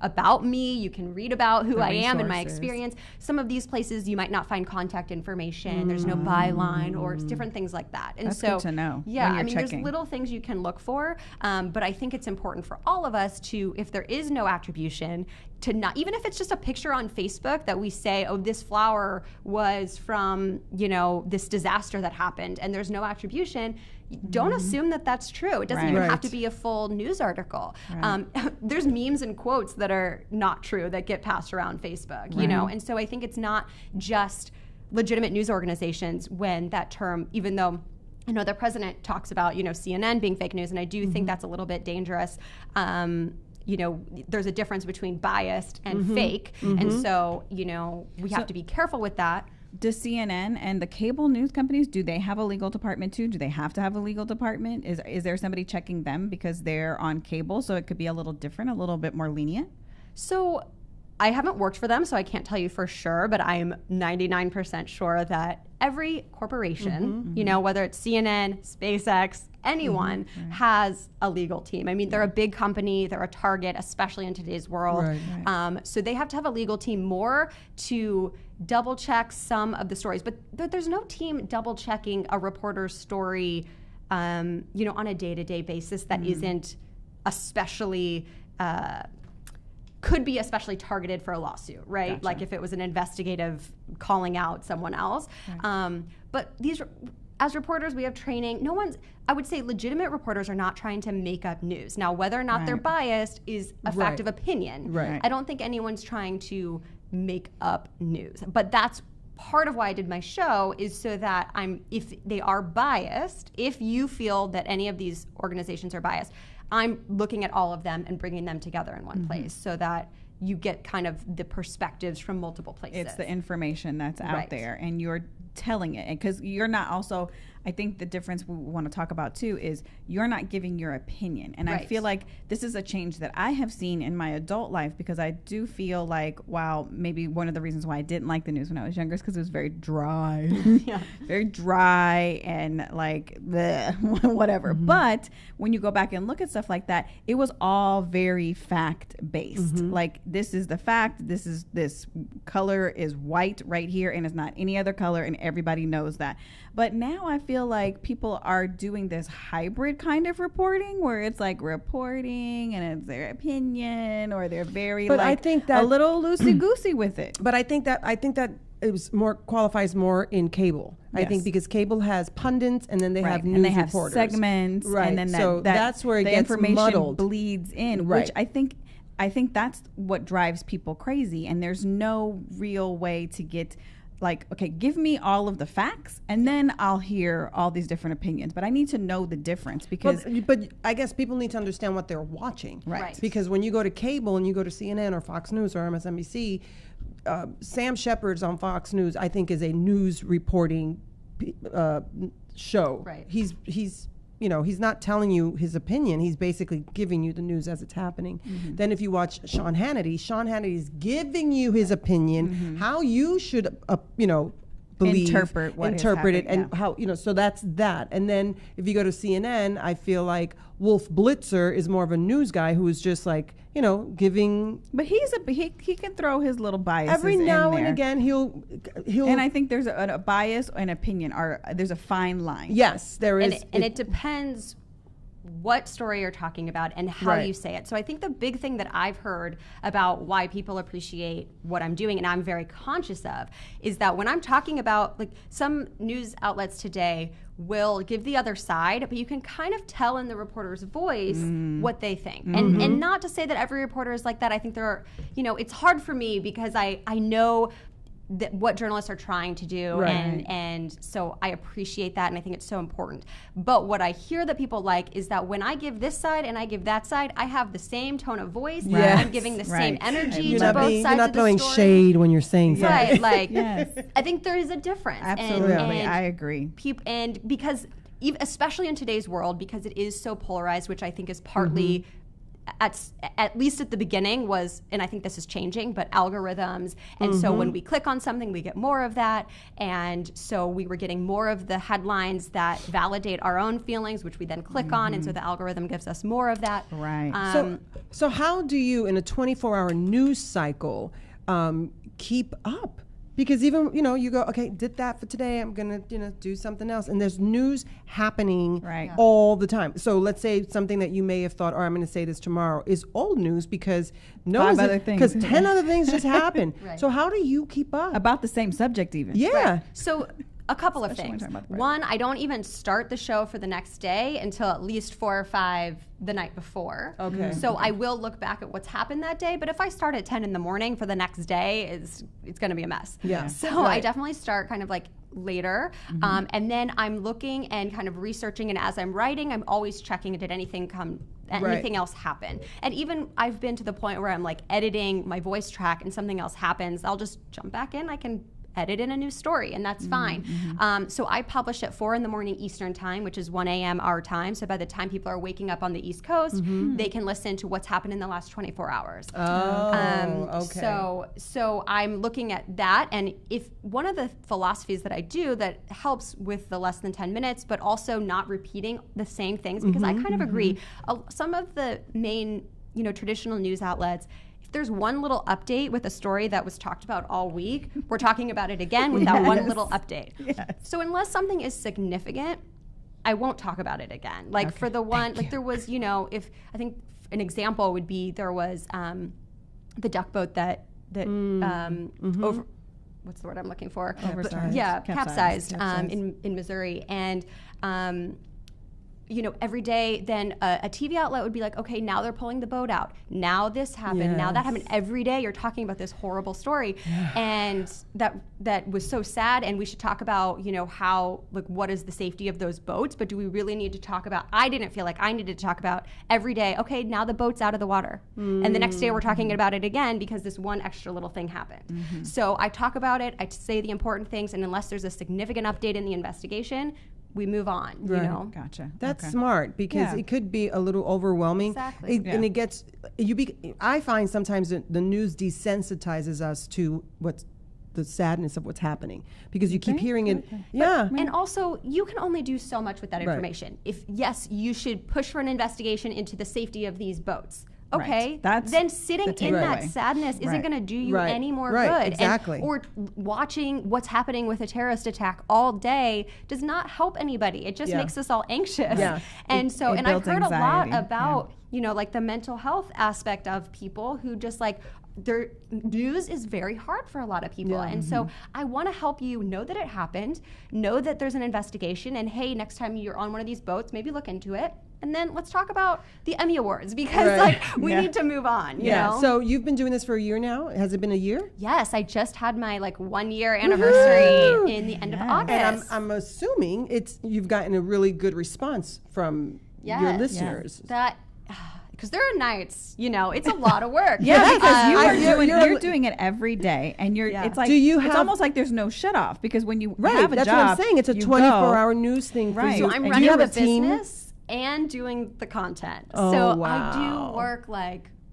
about me. You can read about who I am and my experience. Some of these places you might not find contact information. There's no byline or different things like that. And That's so, good to know. Yeah, when you're there's checking. little things you can look for, but I think it's important for all of us to, if there is no attribution, to not, even if it's just a picture on Facebook that we say, oh, this flower was from, this disaster that happened, and there's no attribution, don't assume that that's true. It doesn't even have to be a full news article. There's memes and quotes that are not true that get passed around Facebook, and so I think it's not just legitimate news organizations when that term, even though I know the president talks about, CNN being fake news, and I do think that's a little bit dangerous. There's a difference between biased and fake, and so, we have to be careful with that. Does CNN and the cable news companies, do they have a legal department too? Do they have to have a legal department? Is there somebody checking them because they're on cable, so it could be a little different, a little bit more lenient? So I haven't worked for them, so I can't tell you for sure, but I'm 99% sure that every corporation, whether it's CNN, SpaceX, anyone, has a legal team. I mean, they're a big company, they're a target, especially in today's world. So they have to have a legal team more to double check some of the stories, but there's no team double checking a reporter's story, on a day-to-day basis that isn't especially could be especially targeted for a lawsuit, right? Gotcha. Like if it was an investigative calling out someone else. But these, as reporters, we have training. I would say legitimate reporters are not trying to make up news. Now, whether or not they're biased is a fact of opinion. I don't think anyone's trying to make up news. But that's part of why I did my show, is so that if they are biased, if you feel that any of these organizations are biased, I'm looking at all of them and bringing them together in one place so that you get kind of the perspectives from multiple places. It's the information that's out there, and you're telling it. Because you're not also, I think the difference we want to talk about too is you're not giving your opinion. And I feel like this is a change that I have seen in my adult life, because I do feel like, wow, maybe one of the reasons why I didn't like the news when I was younger is because it was very dry. Very dry and like bleh, whatever. But when you go back and look at stuff like that, it was all very fact based. Like, this is the fact, this color is white right here and it's not any other color, and everybody knows that. But now I feel like people are doing this hybrid kind of reporting where it's like reporting and it's their opinion, or they're very I think that a little loosey-goosey with it. But I think that it was qualifies more in cable. I think because cable has pundits, and then they have news and they have reporters. segments, and then that's where it the gets information muddled. bleeds in, which I think that's what drives people crazy. And there's no real way to get, like, okay, give me all of the facts and then I'll hear all these different opinions, but I need to know the difference, because but I guess people need to understand what they're watching, Right. Because when you go to cable and you go to CNN or Fox News or MSNBC, Sam Shepard's on Fox News, I think, is a news reporting show. Right. He's not telling you his opinion. He's basically giving you the news as it's happening. Then if you watch Sean Hannity is giving you his opinion, how you should, believe, interpret it, and how, so that's that. And then if you go to CNN, I feel like Wolf Blitzer is more of a news guy who is just like, giving. But he can throw his little biases every now in and there. again. He'll. And I think there's a bias and opinion there's a fine line. Yes, there is. And it depends what story you're talking about and how you say it. So I think the big thing that I've heard about why people appreciate what I'm doing, and I'm very conscious of, is that when I'm talking about, like, some news outlets today will give the other side, but you can kind of tell in the reporter's voice what they think. And not to say that every reporter is like that. I think there are, it's hard for me because I know what journalists are trying to do, and so I appreciate that, and I think it's so important. But what I hear that people like is that when I give this side and I give that side, I have the same tone of voice. I'm giving the same energy to both sides of the story. You're not throwing shade when you're saying something. Right, like I think there is a difference. Absolutely, I agree. And because especially in today's world, because it is so polarized, which I think is partly at least at the beginning was, and I think this is changing, but algorithms. And so when we click on something, we get more of that. And so we were getting more of the headlines that validate our own feelings, which we then click on. And so the algorithm gives us more of that. Right. So how do you, in a 24-hour news cycle, keep up? Because even, you go, okay, did that for today, I'm going to, do something else. And there's news happening all the time. So let's say something that you may have thought, I'm going to say this tomorrow, is old news because 10 other things just happened. So how do you keep up? About the same subject even. Yeah. Right. So a couple of things. One, I don't even start the show for the next day until at least 4 or 5 the night before. Okay. So I will look back at what's happened that day, but if I start at 10 in the morning for the next day, it's going to be a mess. Yeah. So I definitely start kind of like later. And then I'm looking and kind of researching, and as I'm writing, I'm always checking, did anything else happen? And even I've been to the point where I'm like editing my voice track and something else happens, I'll just jump back in. I can edit in a new story, and that's fine. So I publish at 4 in the morning Eastern time, which is 1 a.m. our time. So by the time people are waking up on the East Coast, they can listen to what's happened in the last 24 hours. Okay. So I'm looking at that, and if one of the philosophies that I do that helps with the less than 10 minutes, but also not repeating the same things, because I kind of agree. Some of the main, traditional news outlets, if there's one little update with a story that was talked about all week, we're talking about it again with that one little update. So unless something is significant, I won't talk about it again. Like for the one, like there was, if I think an example would be there was the duck boat that over, what's the word I'm looking for? Capsized in Missouri. And every day, then a TV outlet would be like, okay, now they're pulling the boat out. Now this happened. Now that happened. Every day you're talking about this horrible story. And that was so sad. And we should talk about, how, like, what is the safety of those boats? But do we really need to talk about, I didn't feel like I needed to talk about every day, okay, now the boat's out of the water. And the next day we're talking about it again because this one extra little thing happened. So I talk about it, I say the important things, and unless there's a significant update in the investigation, we move on, you know? Gotcha. That's smart because it could be a little overwhelming. Exactly. And it gets, I find sometimes the news desensitizes us to what's the sadness of what's happening because you keep hearing it. And also, you can only do so much with that information. If, yes, you should push for an investigation into the safety of these boats. Okay, then sitting in that sadness isn't going to do you any more good. Exactly. Or watching what's happening with a terrorist attack all day does not help anybody. It just makes us all anxious. And so, and I've heard anxiety. A lot about, like the mental health aspect of people who just like, their news is very hard for a lot of people. And so I want to help you know that it happened, know that there's an investigation, and hey, next time you're on one of these boats, maybe look into it. And then let's talk about the Emmy Awards because we need to move on, you know? So you've been doing this for a year now? Has it been a year? Yes, I just had my 1 year anniversary in the end of August. And I'm assuming you've gotten a really good response from your listeners. Because there are nights, it's a lot of work. Because you're doing it every day, and it's like it's almost like there's no shut off because when you have a that's job, what I'm saying. It's a 24-hour news thing for you. So I'm running the business and doing the content. So I do work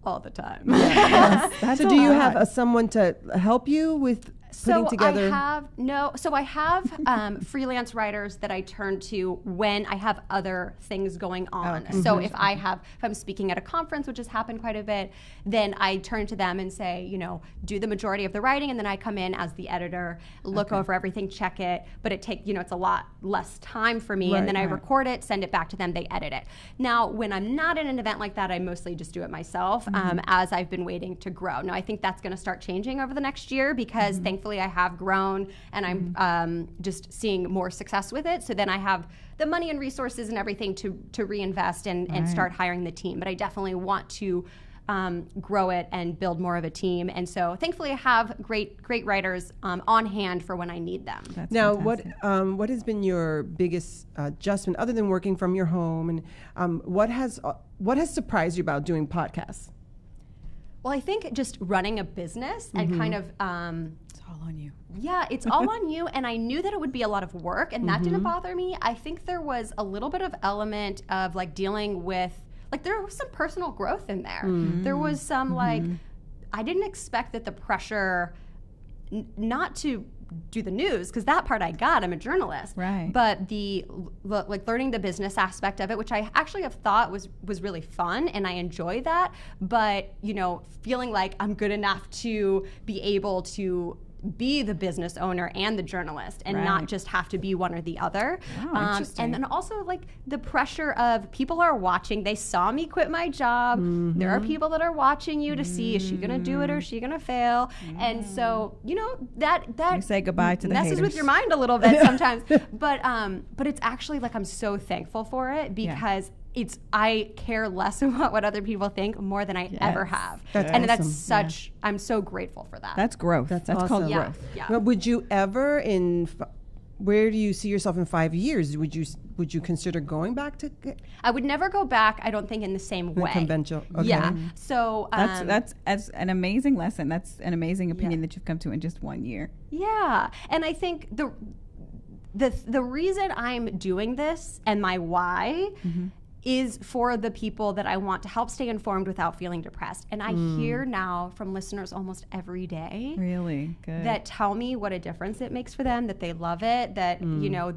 all the time. So do you have someone to help you with putting together? I have freelance writers that I turn to when I have other things going on. So if I'm speaking at a conference, which has happened quite a bit, then I turn to them and say, do the majority of the writing, and then I come in as the editor, look over everything, check it, but it's a lot less time for me, and then I record it, send it back to them, they edit it. Now, when I'm not in an event like that, I mostly just do it myself, as I've been waiting to grow. Now, I think that's going to start changing over the next year because thankfully I have grown and I'm just seeing more success with it. So then I have the money and resources and everything to reinvest and start hiring the team. But I definitely want to grow it and build more of a team. And so thankfully I have great writers on hand for when I need them. That's Now, fantastic. what has been your biggest adjustment other than working from your home, and what has surprised you about doing podcasts? Well, I think just running a business and kind of It's all on you. yeah, it's all on you. And I knew that it would be a lot of work, and that didn't bother me. I think there was a little bit of element of like dealing with, like there was some personal growth in there. There was some like, I didn't expect that the pressure not to do the news, because that part I got, I'm a journalist. Right. But the like learning the business aspect of it, which I actually have thought was really fun, and I enjoy that. But feeling like I'm good enough to be able to be the business owner and the journalist, and Right. not just have to be one or the other. Wow, interesting. And then also like the pressure of people are watching. They saw me quit my job. There are people that are watching you to see, is she gonna do it or is she gonna fail? And so that You say goodbye to the messes with haters. your mind a little bit sometimes. But it's actually like I'm so thankful for it, because I care less about what other people think more than I ever have. That's and that's awesome. such, I'm so grateful for that. That's growth. That's called awesome. yeah, growth. yeah. Well, would you ever where do you see yourself in 5 years? Would you consider going back to I would never go back, I don't think, in the same way. conventional? Okay. Yeah. So That's an amazing lesson. That's an amazing opinion that you've come to in just 1 year. yeah. And I think the reason I'm doing this and my why is for the people that I want to help stay informed without feeling depressed. And I hear now from listeners almost every day Really good. that tell me what a difference it makes for them, that they love it, that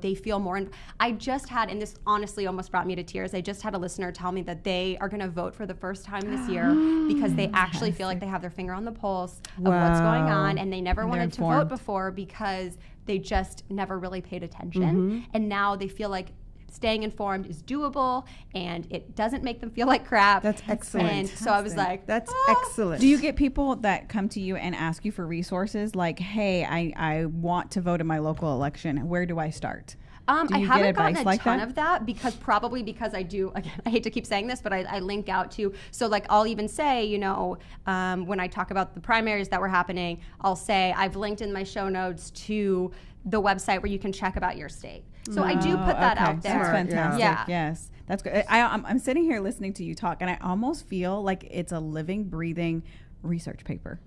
they feel more. I just had, and this honestly almost brought me to tears, I just had a listener tell me that they are going to vote for the first time this year because they actually feel like they have their finger on the pulse of what's going on, and they never And they're wanted to informed. vote before because they just never really paid attention. And now they feel like staying informed is doable and it doesn't make them feel like crap. That's excellent. And so I was like, That's "Oh." excellent. Do you get people that come to you and ask you for resources like, hey, I want to vote in my local election. Where do I start? Do I you get haven't gotten advice a like ton that? of that because I do, again, I hate to keep saying this, but I link out to, so like I'll even say, when I talk about the primaries that were happening, I'll say I've linked in my show notes to the website where you can check about your state. So I do put that out there. That's fantastic. Yeah. Yes. That's good. I'm sitting here listening to you talk, and I almost feel like it's a living, breathing research paper.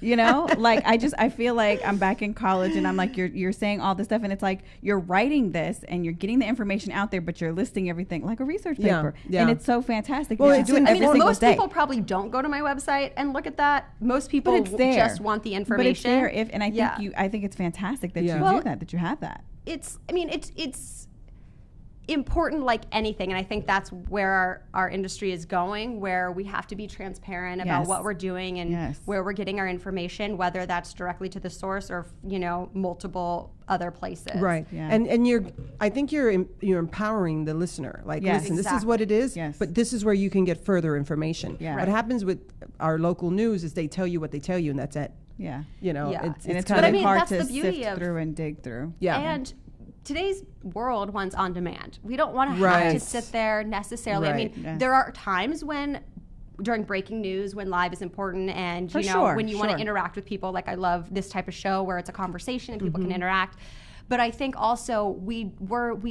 Like I feel like I'm back in college, and I'm like, you're saying all this stuff, and it's like you're writing this and you're getting the information out there, but you're listing everything like a research paper. Yeah. And it's so fantastic. Well, that you it's do it in- every single Most day. people probably don't go to my website and look at that. Most people But it's there. just want the information. But it's there. And I think Yeah. I think it's fantastic that Yeah. you Well, do that. That you have that. It's important like anything, and I think that's where our industry is going, where we have to be transparent about Yes. what we're doing and Yes. where we're getting our information, whether that's directly to the source or multiple other places. Right. Yeah. And I think you're empowering the listener. Like, Yes. listen, this is Exactly. what it is, Yes. but this is where you can get further information. Yeah. What Right. happens with our local news is they tell you what they tell you, and that's it. Yeah. Yeah. And it's kind really of mean, hard that's to the beauty sift of- through and dig through. yeah. And today's world wants on demand. We don't want to have Right. to sit there necessarily. I Right. mean, Yes. there are times when during breaking news when live is important and For sure, when you want sure. to interact with people, like I love this type of show where it's a conversation and people can interact. But I think also we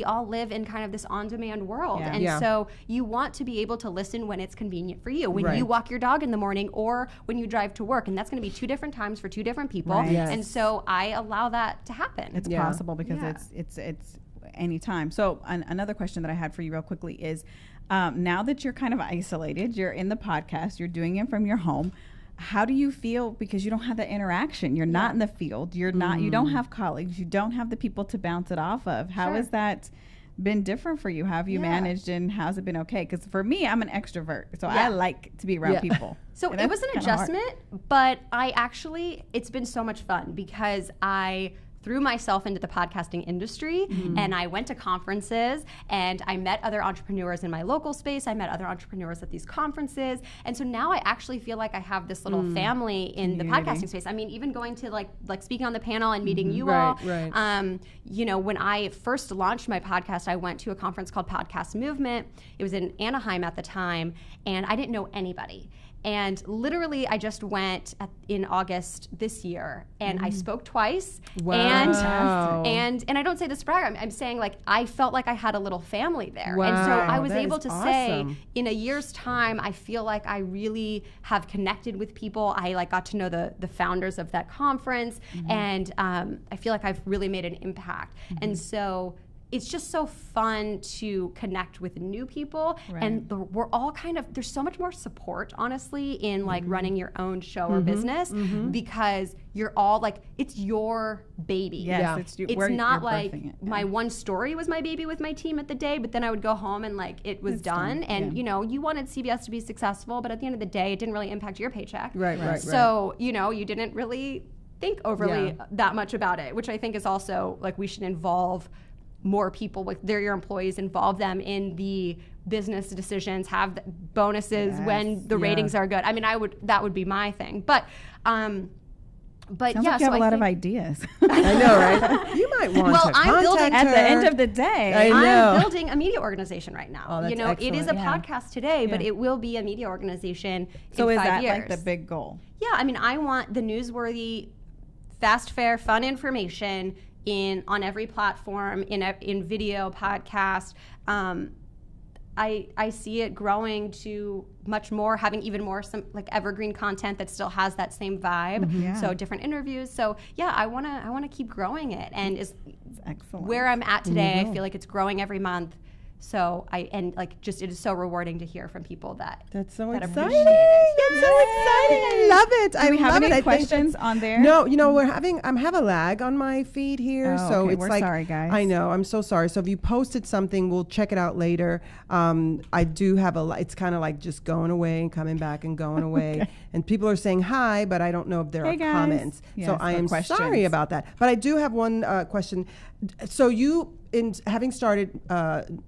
all live in kind of this on-demand world. Yeah. And Yeah. so you want to be able to listen when it's convenient for you. When Right. you walk your dog in the morning or when you drive to work. And that's going to be two different times for two different people. Right. Yes. And so I allow that to happen. It's Yeah. possible because Yeah. it's any time. So another question that I had for you real quickly is, now that you're kind of isolated, you're in the podcast, you're doing it from your home. How do you feel? Because you don't have that interaction. You're not in the field. You're not. You don't have colleagues. You don't have the people to bounce it off of. How Sure. has that been different for you? How have you Yeah. managed, and how's it been okay? Because for me, I'm an extrovert, so Yeah. I like to be around Yeah. people. So And it that's was an kinda hard. adjustment, but it's been so much fun because threw myself into the podcasting industry, and I went to conferences, and I met other entrepreneurs in my local space. I met other entrepreneurs at these conferences, and so now I actually feel like I have this little family in the podcasting space. I mean, even going to like speaking on the panel and meeting you all. Right. You know, when I first launched my podcast, I went to a conference called Podcast Movement. It was in Anaheim at the time, and I didn't know anybody. And literally, I just went in August this year, and I spoke twice. Wow. And I don't say this to brag. I'm saying, like, I felt like I had a little family there. Wow. And so I was That able is to awesome. say, in a year's time, I feel like I really have connected with people. I like got to know the founders of that conference, and I feel like I've really made an impact. And so it's just so fun to connect with new people, and we're all kind of, there's so much more support, honestly, in like running your own show or business, because you're all like, it's your baby. Yes, it's not like my one story was my baby with my team at the day, but then I would go home and like it was done. And you know, you wanted CBS to be successful, but at the end of the day, it didn't really impact your paycheck. Right. So, you know, you didn't really think overly that much about it, which I think is also like, we should involve more people, like they're your employees, involve them in the business decisions, have the bonuses when the ratings are good. I mean, that would be my thing. But Sounds yeah, like you have a lot of ideas. I know, right? You might want to I'm building At the end of the day. I know. I'm building a media organization right now. Oh, that's you know, it is a excellent. podcast today, but it will be a media organization So in is 5 that years. like the big goal? Yeah, I mean, I want the newsworthy, fast, fair, fun information on every platform, in video, podcast. I see it growing to much more, having even more some like evergreen content that still has that same vibe. So different interviews. So yeah, I wanna keep growing it, and is excellent. Where I'm at today. I feel like it's growing every month. So it is so rewarding to hear from people that That's so that exciting. appreciate it. That's so exciting. I love it. Do we have love any it. I think questions on there? No, you know, I have a lag on my feed here, Oh, so okay. it's We're like, sorry, guys. I know, I'm so sorry. So if you posted something, we'll check it out later. I do have it's kind of like just going away and coming back and going away. And people are saying hi, but I don't know if there Hey, are guys. comments. Yes, so I or am questions. sorry about that. But I do have one question. So you, in having started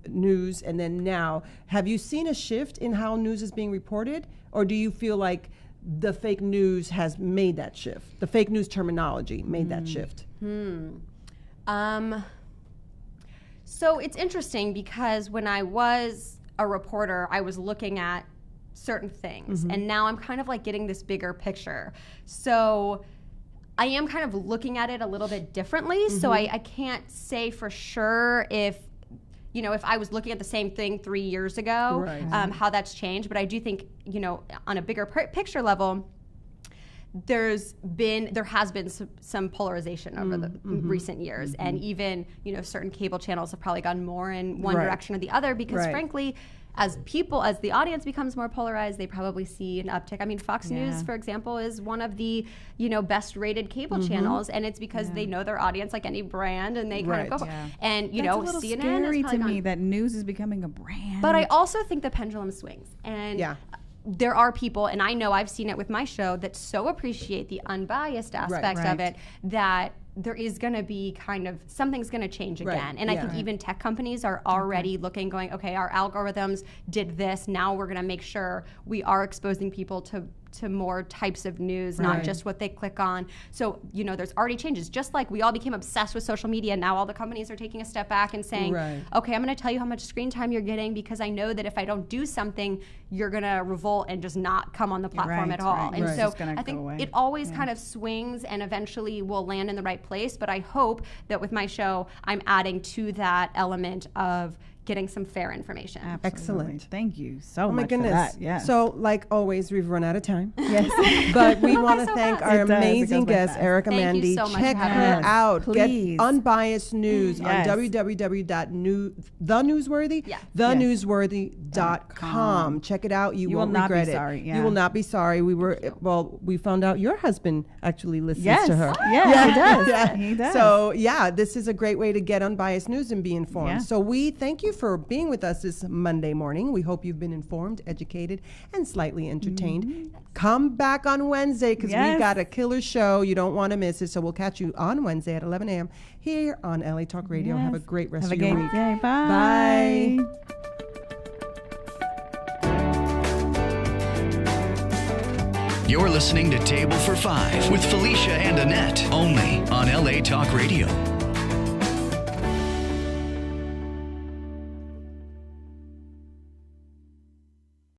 news and then now, have you seen a shift in how news is being reported? Or do you feel like the fake news has made that shift? The fake news terminology made that shift? So it's interesting because when I was a reporter, I was looking at certain things, and now I'm kind of like getting this bigger picture. So I am kind of looking at it a little bit differently. So I can't say for sure if I was looking at the same thing 3 years ago, how that's changed. But I do think, on a bigger picture level, there has been some polarization over the recent years, and even certain cable channels have probably gone more in one direction or the other because frankly, as the audience becomes more polarized, they probably see an uptick. I mean, Fox News, for example, is one of the best rated cable channels, and it's because they know their audience like any brand, and they kind of go. And That's a little CNN scary is to me that news is becoming a brand. But I also think the pendulum swings, and there are people, and I know I've seen it with my show, that so appreciate the unbiased aspect of it that there is going to be something's going to change again. And I think even tech companies are already going, okay, our algorithms did this. Now we're going to make sure we are exposing people to more types of news, not just what they click on. So, there's already changes. Just like we all became obsessed with social media, now all the companies are taking a step back and saying, okay, I'm going to tell you how much screen time you're getting because I know that if I don't do something, you're going to revolt and just not come on the platform at all. And so I think it always kind of swings and eventually will land in the right place. But I hope that with my show, I'm adding to that element of getting some fair information. Absolutely. Excellent. Thank you so much. Oh my goodness. For that. Yes. So, like always, we've run out of time. Yes. But we want to thank our It does. It amazing goes by guest, fast. Erica Thank you Mandy. so much Check for having her us. out. Please. Get unbiased news Yes. on www.thenewsworthy, theNewsWorthy.com. Check it out. You won't will not be regret it. sorry. Yeah. You will not be sorry. We found out your husband actually listens Yes. to her. Yeah, he does. Yeah. He does. So, this is a great way to get unbiased news and be informed. Yeah. So we thank you you for being with us this Monday morning. We hope you've been informed, educated, and slightly entertained. Come back on Wednesday because we've got a killer show. You don't want to miss it. So we'll catch you on Wednesday at 11 a.m. here on LA Talk Radio. Have a great rest of your week. Day. Bye. Bye. You're listening to Table for Five with Felicia and Annette, only on LA Talk Radio.